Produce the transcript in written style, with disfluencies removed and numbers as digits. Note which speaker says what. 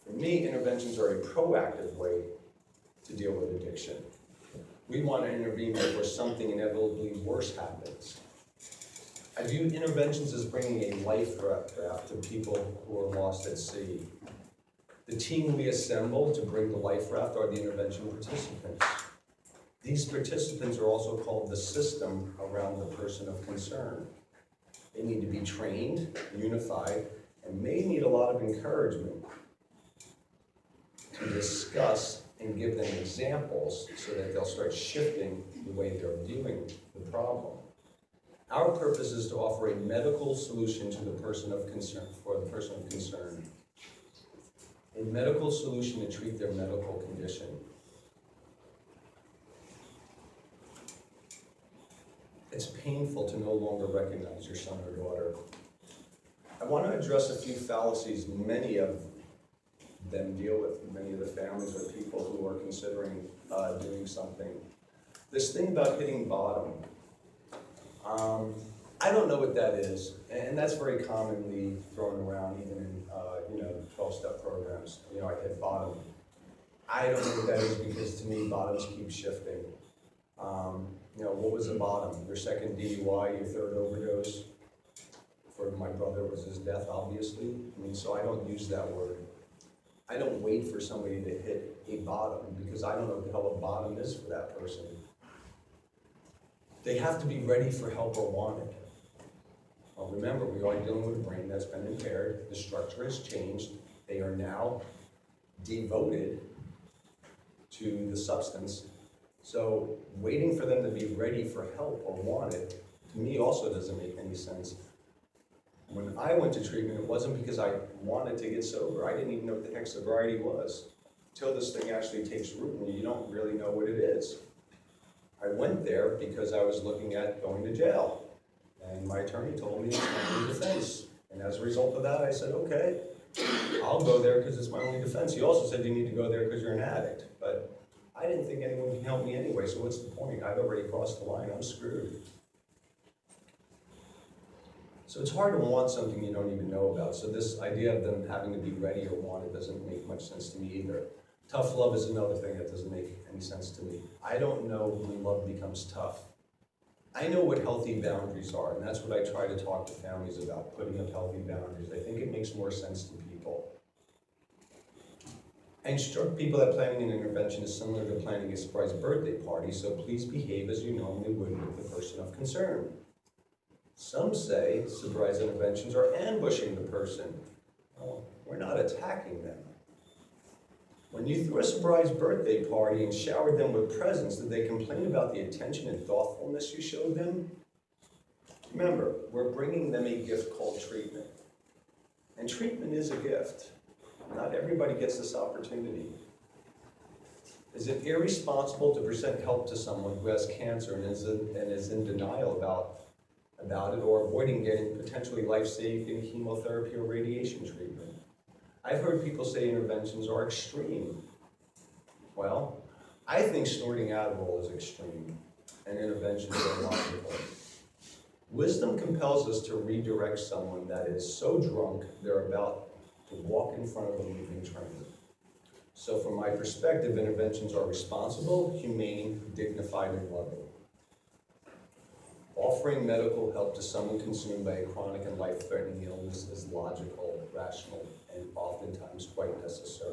Speaker 1: For me, interventions are a proactive way to deal with addiction. We want to intervene before something inevitably worse happens. I view interventions as bringing a life raft to people who are lost at sea. The team we assemble to bring the life raft are the intervention participants. These participants are also called the system around the person of concern. They need to be trained, unified, and may need a lot of encouragement to discuss and give them examples so that they'll start shifting the way they're viewing the problem. Our purpose is to offer a medical solution to the person of concern, for the person of concern. A medical solution to treat their medical condition. It's painful to no longer recognize your son or daughter. I want to address a few fallacies many of them deal with, many of the families or people who are considering doing something. This thing about hitting bottom, I don't know what that is, and that's very commonly thrown around even in 12-step programs. I hit bottom. I don't know what that is because to me bottoms keep shifting. What was a bottom? Your second DUI, your third overdose. For my brother, it was his death, obviously. So I don't use that word. I don't wait for somebody to hit a bottom because I don't know what the hell a bottom is for that person. They have to be ready for help or want it. Well, remember, we are dealing with a brain that's been impaired. The structure has changed. They are now devoted to the substance. So waiting for them to be ready for help or want it, to me also doesn't make any sense. When I went to treatment, it wasn't because I wanted to get sober. I didn't even know what the heck sobriety was. Until this thing actually takes root and you don't really know what it is. I went there because I was looking at going to jail. And my attorney told me it's my only defense. And as a result of that, I said, okay, I'll go there because it's my only defense. He also said you need to go there because you're an addict. But I didn't think anyone can help me anyway, so what's the point? I've already crossed the line, I'm screwed. So it's hard to want something you don't even know about. So this idea of them having to be ready or wanted doesn't make much sense to me either. Tough love is another thing that doesn't make any sense to me. I don't know when love becomes tough. I know what healthy boundaries are, and that's what I try to talk to families about, putting up healthy boundaries. I think it makes more sense to people. I instruct people that planning an intervention is similar to planning a surprise birthday party, so please behave as you normally would with the person of concern. Some say surprise interventions are ambushing the person. Well, we're not attacking them. When you threw a surprise birthday party and showered them with presents, did they complain about the attention and thoughtfulness you showed them? Remember, we're bringing them a gift called treatment. And treatment is a gift. Not everybody gets this opportunity. Is it irresponsible to present help to someone who has cancer and is in denial about it or avoiding getting potentially life-saving chemotherapy or radiation treatment? I've heard people say interventions are extreme. Well, I think snorting Adderall is extreme, and interventions are logical. Wisdom compels us to redirect someone that is so drunk they're about to walk in front of a moving train. So from my perspective, interventions are responsible, humane, dignified, and loving. Offering medical help to someone consumed by a chronic and life-threatening illness is logical, rational, and oftentimes quite necessary.